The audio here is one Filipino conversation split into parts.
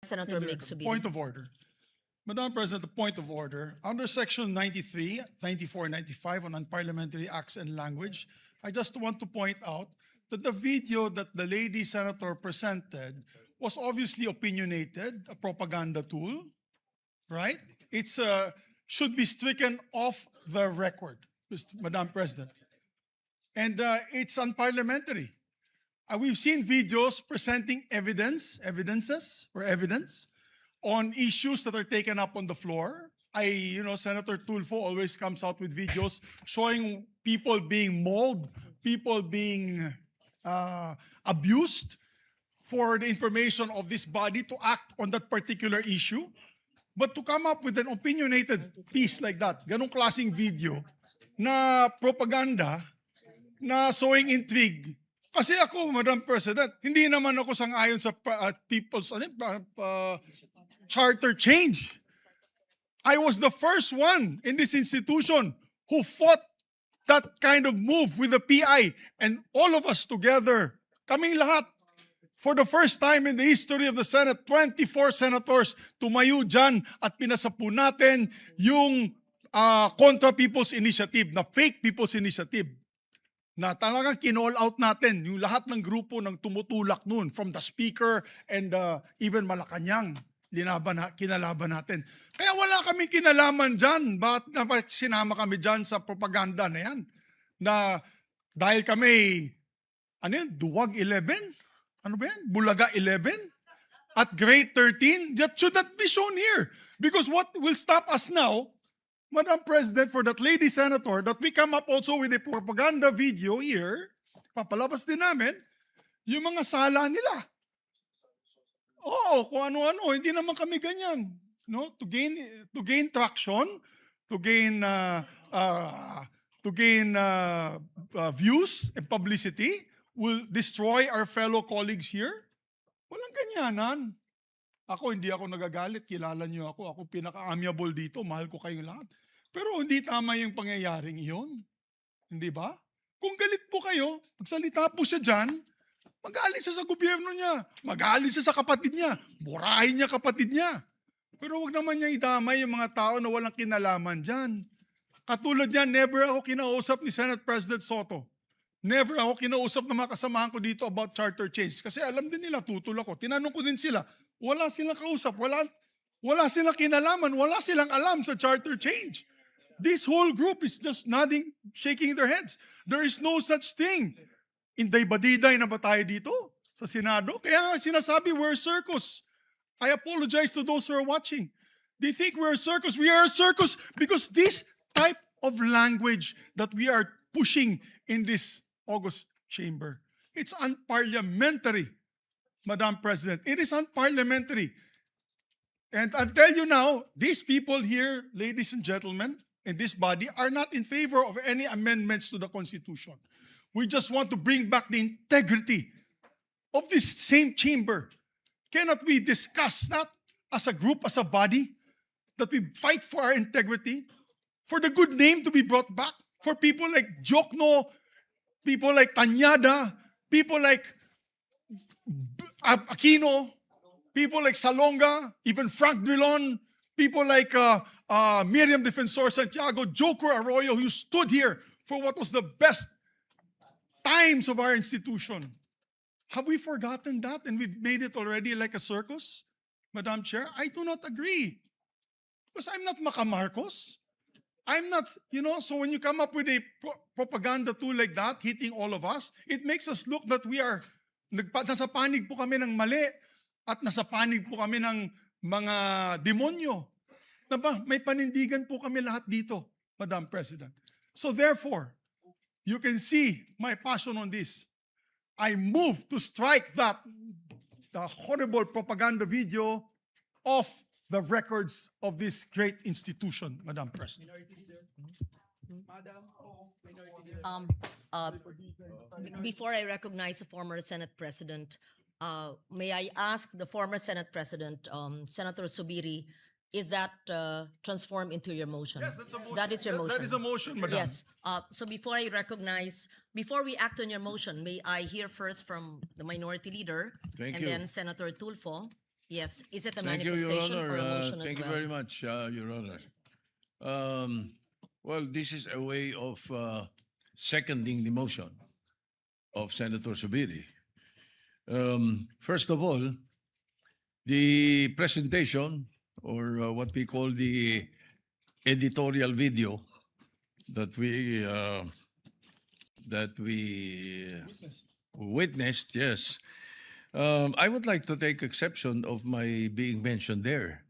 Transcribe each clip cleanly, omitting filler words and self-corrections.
Senator Mig Subiri. Point of order. Madam President, the point of order. Under Section 93, 94, and 95 on unparliamentary acts and language, I just want to point out that the video that the lady senator presented was obviously opinionated, a propaganda tool, right? It's should be stricken off the record, Madam President. And it's unparliamentary. We've seen videos presenting evidence on issues that are taken up on the floor. Senator Tulfo always comes out with videos showing people being mauled, people being abused for the information of this body to act on that particular issue. But to come up with an opinionated piece like that, ganong klaseng video na propaganda, na sowing intrigue. Kasi ako, Madam President, hindi naman ako sang-ayon sa people's charter change. I was the first one in this institution who fought that kind of move with the PI, and all of us together, kaming lahat, for the first time in the history of the Senate, 24 senators tumayo dyan at pinasapo natin yung Contra People's Initiative, na fake People's Initiative, na talagang kinall out natin yung lahat ng grupo ng tumutulak nun, from the Speaker and even Malacanang, kinalaban natin. Kaya wala kaming kinalaman dyan. Bakit sinama kami dyan sa propaganda na yan? Na dahil kami, Duwag 11? Ano ba yan? Bulaga 11? At grade 13? That should not be shown here. Because what will stop us now, Madam President, for that lady senator, that we come up also with a propaganda video here, papalabas din namin, yung mga sala nila. Oo, kung ano-ano, hindi naman kami ganyan. No? To gain traction, to gain views and publicity, will destroy our fellow colleagues here. Walang ganyanan. Ako, hindi ako nagagalit. Kilala niyo ako. Ako pinaka-amiable dito. Mahal ko kayong lahat. Pero hindi tama yung pangyayaring iyon. Hindi ba? Kung galit po kayo, magsalita po siya dyan, magalit siya sa gobyerno niya. Magalit siya sa kapatid niya. Murahin niya kapatid niya. Pero wag naman niya idamay yung mga tao na walang kinalaman dyan. Katulad niyan, never ako kinausap ni Senate President Soto. Never ako kinausap ng mga kasamahan ko dito about charter change. Kasi alam din nila, tutol ako. Tinanong ko din sila, wala silang kausap, wala silang kinalaman, wala silang alam sa charter change. This whole group is just nodding, shaking their heads. There is no such thing. Inday-badiday na ba tayo dito sa Senado? Kaya nga sinasabi, we're a circus. I apologize to those who are watching. They think we're a circus. We are a circus because this type of language that we are pushing in this August chamber, it's unparliamentary, Madam President. It is unparliamentary. And I'll tell you now, these people here, ladies and gentlemen, in this body are not in favor of any amendments to the Constitution. We just want to bring back the integrity of this same chamber. Cannot we discuss that as a group, as a body, that we fight for our integrity, for the good name to be brought back, for people like Jokno, people like Tanyada, people like Aquino, people like Salonga, even Frank Drilon, people like Miriam Defensor Santiago, Joker Arroyo, who stood here for what was the best times of our institution. Have we forgotten that and we've made it already like a circus? Madam Chair, I do not agree. Because I'm not Macamarcos. I'm not, so when you come up with a propaganda tool like that, hitting all of us, it makes us look that we are, nasa panig po kami ng mali at nasa panig po kami ng mga demonyo. Diba? May panindigan po kami lahat dito, Madam President. So therefore, you can see my passion on this. I move to strike the horrible propaganda video off the records of this great institution, Madam President. Before I recognize the former Senate President, may I ask the former Senate President, Senator Subiri, is that transformed into your motion? Yes, that's a motion. That is your motion. That is a motion, Madam. Yes. So before we act on your motion, may I hear first from the Minority Leader Thank and you. then Senator Tulfo, Yes. Is it a Thank you, Your manifestation Honor. or a motion as Thank you well? very much, Your Honor. Well, this is a way of seconding the motion of Senator Subiri. First of all, the presentation, or what we call the editorial video that we witnessed, yes. I would like to take exception of my being mentioned there.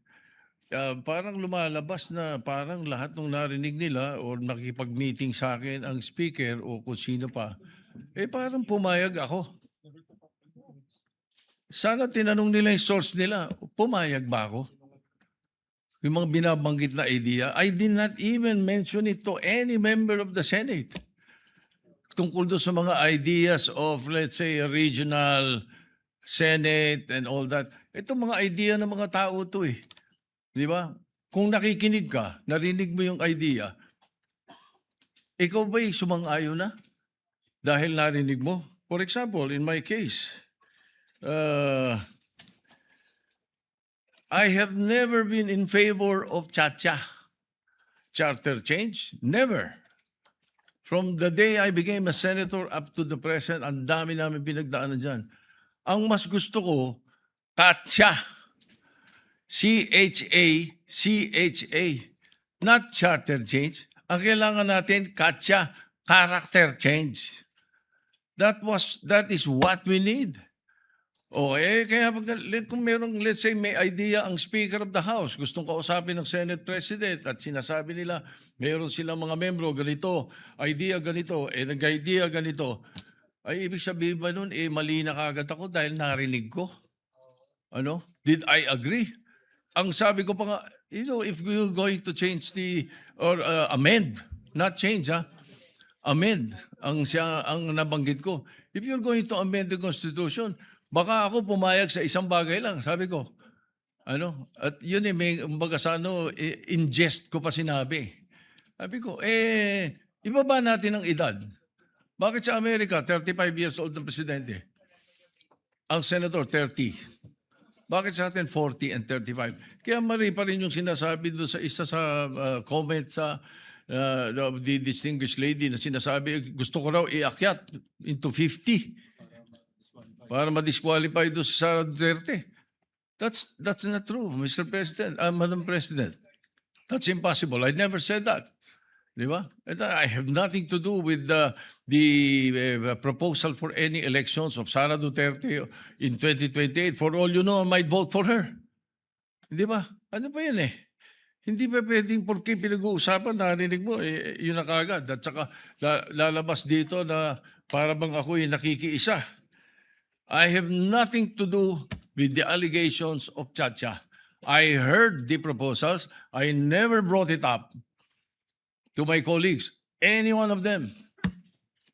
Parang lumalabas na parang lahat ng narinig nila or nakipag-meeting sa akin ang speaker o kung sino pa, parang pumayag ako. Sana tinanong nila yung source nila, pumayag ba ako? Yung mga binabanggit na idea, I did not even mention it to any member of the Senate. Tungkol doon sa mga ideas of, let's say, a regional Senate and all that. Ito mga idea ng mga tao to eh. Di ba? Kung nakikinig ka, narinig mo yung idea, ikaw ba'y sumang-ayon na? Dahil narinig mo? For example, in my case, I have never been in favor of Chacha. Charter change? Never. From the day I became a senator up to the present, ang dami namin pinagdaanan dyan. Ang mas gusto ko, Katcha. C-H-A, C-H-A. Not charter change. Ang kailangan natin, Katcha, character change. That is what we need. Kaya kung merong, let's say, may idea ang Speaker of the House, gustong kausapin ng Senate President at sinasabi nila, meron silang mga membro, ganito, idea ganito, nag-idea ganito, ay ibig sabihin ba nun, mali na kagad ako dahil narinig ko? Ano? Did I agree? Ang sabi ko pa nga, if we're going to change or amend, not change amend, ang nabanggit ko. If you're going to amend the Constitution, baka ako pumayag sa isang bagay lang, sabi ko. At yun kumbaga sa in jest ko pa sinabi. Sabi ko, ibaba natin ang edad. Bakit sa Amerika, 35 years old ng presidente? Ang senator, 30. Bakit sa atin 40 and 35? Kaya mali pa rin yung sinasabi doon sa isa sa comment sa the distinguished lady na sinasabi, gusto ko raw iakyat into 50 para ma-disqualify doon sa Duterte. That's not true, Mr. President, Madam President. That's impossible. I never said that. Di ba? And I have nothing to do with the proposal for any elections of Sara Duterte in 2028. For all you know, I might vote for her. Di ba? Ano pa yun eh? Hindi pa pwedeng porque pinag-uusapan, narinig mo, yun na kagad. At saka lalabas dito na para bang ako'y nakikiisa. I have nothing to do with the allegations of Chacha. I heard the proposals. I never brought it up to my colleagues, any one of them.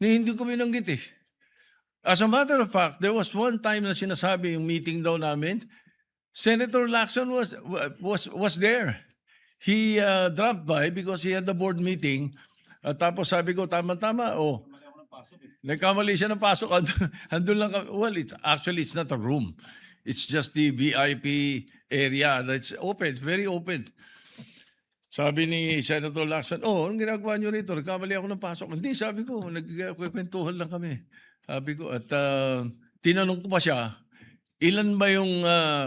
Hindi ko binanggit eh. As a matter of fact, there was one time na sinasabi yung meeting daw namin, Senator Lacson was there. He dropped by because he had the board meeting. Tapos sabi ko, tama-tama, nagkamali siya ng pasok. Andun lang kami. Well, it's not a room. It's just the VIP area that's open, very open. Sabi ni Senator Lacson, anong ginagawa niyo rito? Nagkamali ako ng pasok. Hindi, sabi ko, nagkwentuhan lang kami. Sabi ko, at tinanong ko pa siya, ilan ba yung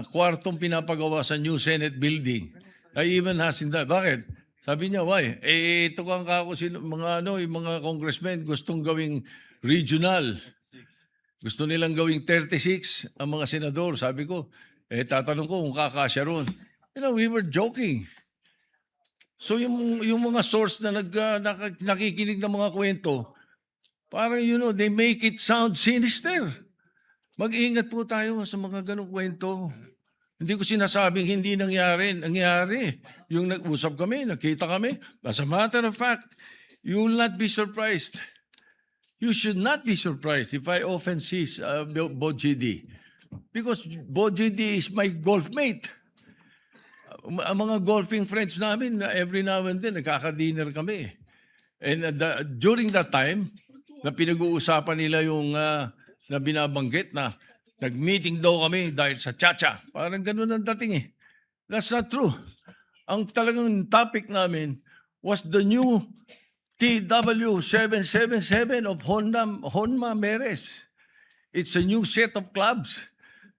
kwartong pinapagawa sa new Senate building? I even asked him that. Bakit? Sabi niya, why? Ito kang kako, yung mga congressmen gustong gawing regional. Gusto nilang gawing 36 ang mga senador. Sabi ko, tatanong ko kung kakasya ron. We were joking. So yung mga source na nakikinig ng mga kwento, parang they make it sound sinister. Mag-ingat po tayo sa mga ganong kwento. Hindi ko sinasabing hindi nangyari. Nangyari. Yung nag-usap kami, nakita kami. As a matter of fact, you will not be surprised. You should not be surprised if I often see Bojidi. Because Bojidi is my golf mate. Ang mga golfing friends namin, every now and then, nagkaka-dinner kami. And during that time, na pinag-uusapan nila yung na binabanggit na Nag-meeting daw kami dahil sa Chacha. Parang ganun ang dating eh. That's not true. Ang talagang topic namin was the new TW777 of Honma Meres. It's a new set of clubs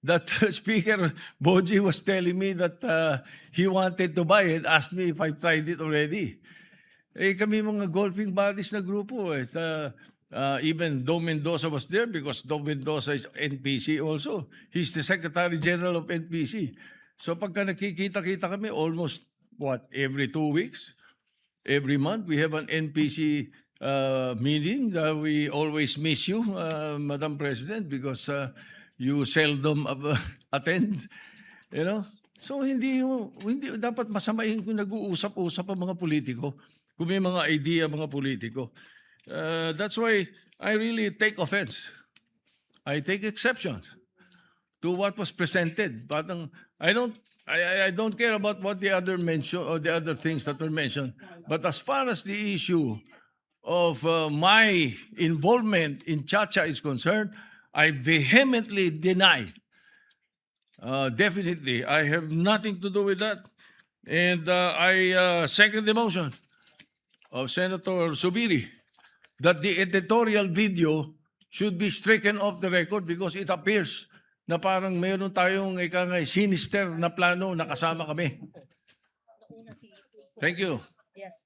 that Speaker Boji was telling me that he wanted to buy and asked me if I tried it already. Eh kami mga golfing buddies na grupo eh. Even Dom Mendoza was there because Dom Mendoza is NPC also. He's the Secretary General of NPC. So pagka nakikita-kita kami almost every 2 weeks, every month we have an NPC meeting. We always miss you, Madam President, because you seldom attend. You know? So hindi dapat masamahin kung nag-uusap-usap ang mga politiko. Kung may mga idea mga politiko. That's why I really take offense. I take exception to what was presented. Parang I don't care about what the other mention or the other things that were mentioned. But as far as the issue of my involvement in Chacha is concerned, I vehemently deny. Definitely, I have nothing to do with that. And I second the motion of Senator Subiri that the editorial video should be stricken off the record because it appears na parang mayroon tayong sinister na plano na kasama kami. Thank you. Yes.